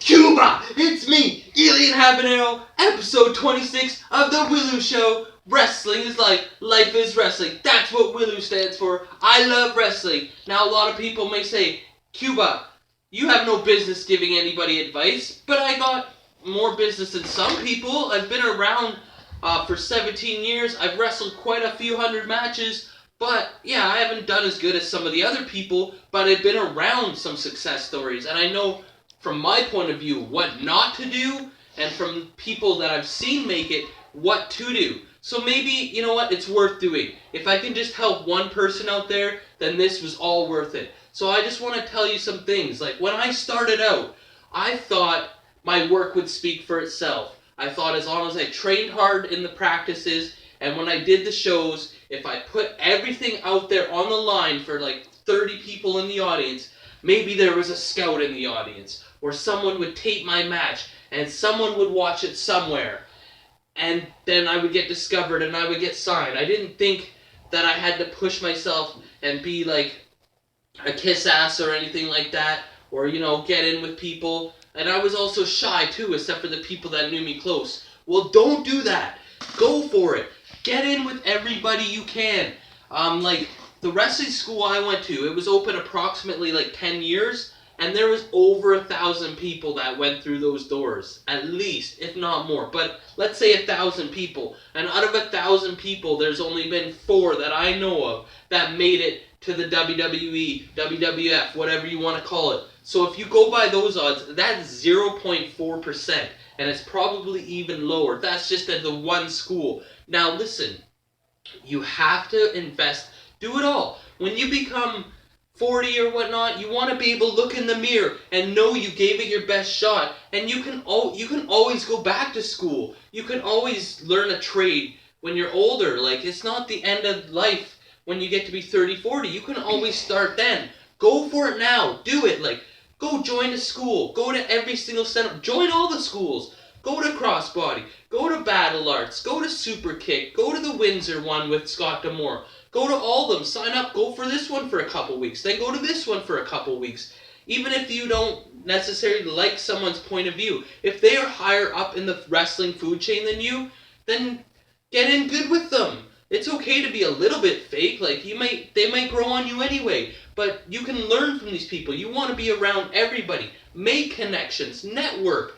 Cuba! It's me, Elian Habanero, episode 26 of the W.I.L.L.I.W show. Wrestling is life, life is wrestling. That's what W.I.L.L.I.W stands for. I love wrestling. Now a lot of people may say, Cuba, you have no business giving anybody advice, but I got more business than some people. I've been around for 17 years. I've wrestled quite a few hundred matches. But, yeah, I haven't done as good as some of the other people, but I've been around some success stories, and I know from my point of view what not to do, and from people that I've seen make it, what to do. So maybe, you know what, it's worth doing. If I can just help one person out there, then this was all worth it. So I just want to tell you some things. Like, when I started out, I thought my work would speak for itself. I thought as long as I trained hard in the practices, and when I did the shows, if I put everything out there on the line for like 30 people in the audience, maybe there was a scout in the audience, or someone would tape my match, and someone would watch it somewhere, and then I would get discovered and I would get signed. I didn't think that I had to push myself and be like a kiss ass or anything like that, or, you know, get in with people. And I was also shy too, except for the people that knew me close. Well, don't do that. Go for it. Get in with everybody you can. Like, the wrestling school I went to, it was open approximately like 10 years, and there was over 1,000 people that went through those doors, at least, if not more. But let's say 1,000 people, and out of 1,000 people, there's only been 4 that I know of that made it to the WWE, WWF, whatever you want to call it. So if you go by those odds, that's 0.4%, and it's probably even lower. That's just at the one school. Now listen, you have to invest. Do it all. When you become 40 or whatnot, you want to be able to look in the mirror and know you gave it your best shot. And you can always go back to school. You can always learn a trade when you're older. Like, it's not the end of life when you get to be 30, 40. You can always start then. Go for it now. Do it. Like, go join a school. Go to every single center. Join all the schools. Go to Crossbody. Go to Battle Arts. Go to Super Kick. Go to the Windsor one with Scott D'Amore. Go to all of them. Sign up. Go for this one for a couple weeks. Then go to this one for a couple weeks. Even if you don't necessarily like someone's point of view, if they are higher up in the wrestling food chain than you, then get in good with them. It's okay to be a little bit fake. Like, they might grow on you anyway, but you can learn from these people. You want to be around everybody. Make connections. Network.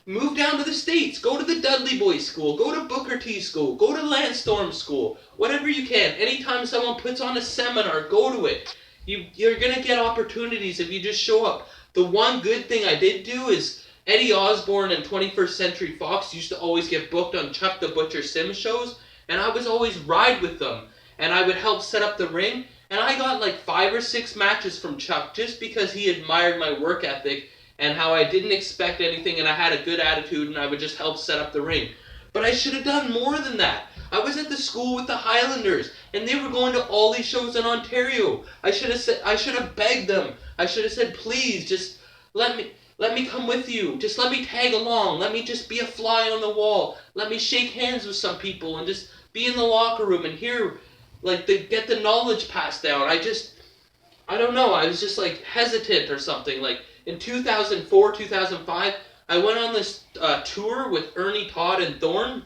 Move down to the States. Go to the Dudley Boys School. Go to Booker T School. Go to Lance Storm School. Whatever you can. Anytime someone puts on a seminar, go to it. You're going to get opportunities if you just show up. The one good thing I did do is Eddie Osborne and 21st Century Fox used to always get booked on Chuck the Butcher Sims shows, and I was always ride with them, and I would help set up the ring, and I got like 5 or 6 matches from Chuck just because he admired my work ethic and how I didn't expect anything and I had a good attitude and I would just help set up the ring. But I should have done more than that. I was at the school with the Highlanders and they were going to all these shows in Ontario. I should have begged them. I should have said, please, just let me come with you. Just let me tag along. Let me just be a fly on the wall. Let me shake hands with some people and just be in the locker room and hear, like, get the knowledge passed down. I don't know. I was just like hesitant or something. Like, in 2004, 2005, I went on this tour with Ernie, Todd, and Thorne.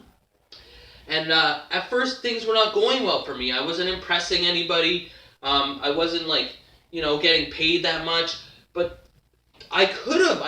And at first, things were not going well for me. I wasn't impressing anybody. I wasn't, like, you know, getting paid that much. But I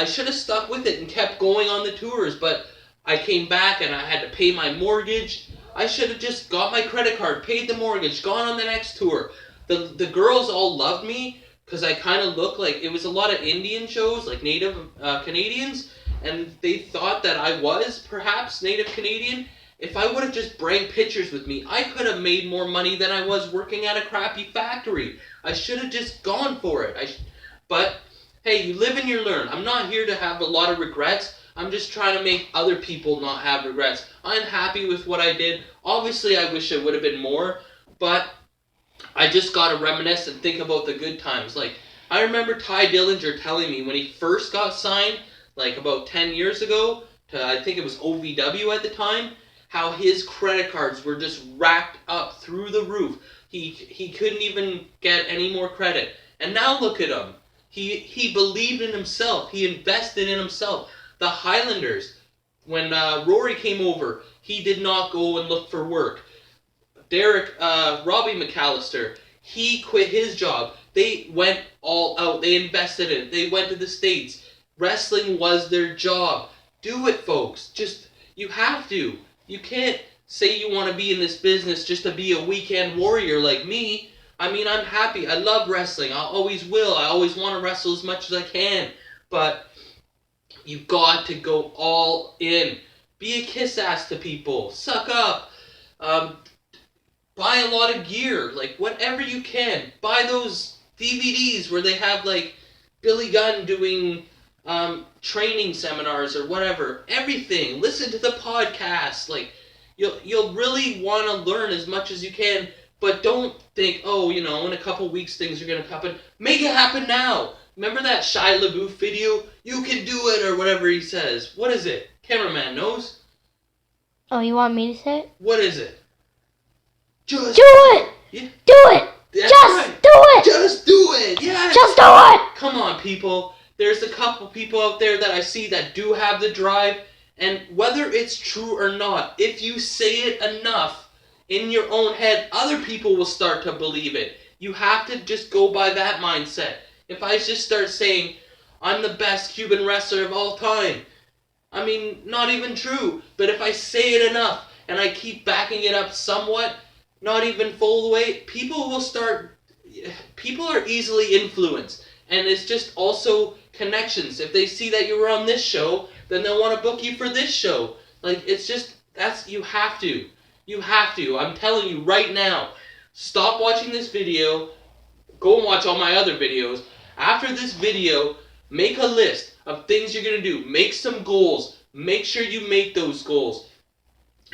should have stuck with it and kept going on the tours. But I came back and I had to pay my mortgage. I should have just got my credit card, paid the mortgage, gone on the next tour. The girls all loved me, because I kind of looked like, it was a lot of Indian shows, like Native Canadians, and they thought that I was perhaps Native Canadian. If I would have just brought pictures with me, I could have made more money than I was working at a crappy factory. I should have just gone for it. But, hey, you live and you learn. I'm not here to have a lot of regrets. I'm just trying to make other people not have regrets. I'm happy with what I did. Obviously, I wish it would have been more, but I just gotta reminisce and think about the good times. Like, I remember Ty Dillinger telling me when he first got signed, like about 10 years ago, to, I think it was OVW at the time, how his credit cards were just racked up through the roof. He couldn't even get any more credit. And now look at him. He believed in himself. He invested in himself. The Highlanders, when Rory came over, he did not go and look for work. Robbie McAllister, he quit his job. They went all out. They invested in it. They went to the States. Wrestling was their job. Do it, folks. You have to. You can't say you want to be in this business just to be a weekend warrior like me. I mean, I'm happy. I love wrestling. I always will. I always want to wrestle as much as I can. But you got to go all in. Be a kiss ass to people. Suck up. Buy a lot of gear. Like, whatever you can. Buy those DVDs where they have, like, Billy Gunn doing training seminars or whatever. Everything. Listen to the podcast. Like, you'll really want to learn as much as you can. But don't think, in a couple weeks things are going to happen. Make it happen now. Remember that Shia LaBeouf video? You can do it, or whatever he says. What is it? Cameraman knows. Oh, you want me to say it? What is it? Just do it! Yeah. Do it! That's Just right. do it! Just do it! Yes! Just do it! Come on, people. There's a couple people out there that I see that do have the drive, and whether it's true or not, if you say it enough in your own head, other people will start to believe it. You have to just go by that mindset. If I just start saying, I'm the best Cuban wrestler of all time, I mean, not even true, but if I say it enough, and I keep backing it up somewhat, not even full the way, people are easily influenced, and it's just also connections. If they see that you were on this show, then they'll want to book you for this show. Like, you have to. You have to. I'm telling you right now. Stop watching this video. Go and watch all my other videos. After this video, make a list of things you're going to do. Make some goals. Make sure you make those goals.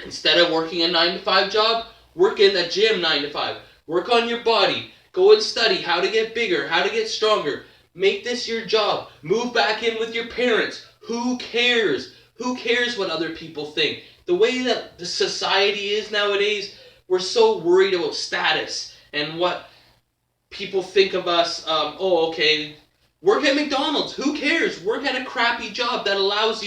Instead of working a 9-to-5 job, work in the gym 9 to 5. Work on your body. Go and study how to get bigger, how to get stronger. Make this your job. Move back in with your parents. Who cares? Who cares what other people think? The way that the society is nowadays, we're so worried about status and what people think of us. Work at McDonald's. Who cares? Work at a crappy job that'll let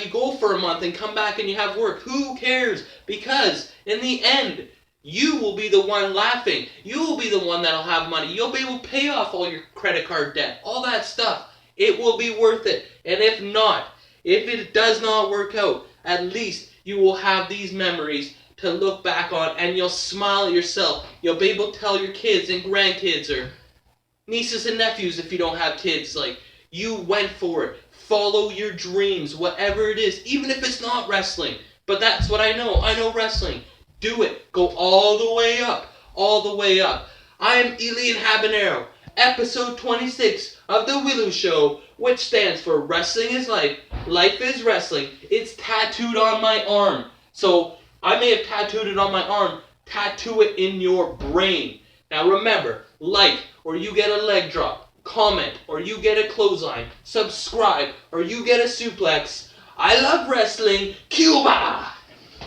you go for a month and come back and you have work. Who cares? Because in the end, you will be the one laughing. You will be the one that'll have money. You'll be able to pay off all your credit card debt. All that stuff. It will be worth it. And if it does not work out, at least you will have these memories to look back on, and you'll smile at yourself. You'll be able to tell your kids and grandkids or nieces and nephews if you don't have kids, like, you went for it. Follow your dreams, whatever it is, even if it's not wrestling. But that's what I know. I know wrestling. Do it. Go all the way up. All the way up. I am Elian Habanero, episode 26 of The W.I.L.L.I.W Show, which stands for Wrestling is Life. Life is Wrestling. It's tattooed on my arm. So, I may have tattooed it on my arm. Tattoo it in your brain. Now remember, like, or you get a leg drop. Comment, or you get a clothesline. Subscribe, or you get a suplex. I love wrestling. Cuba!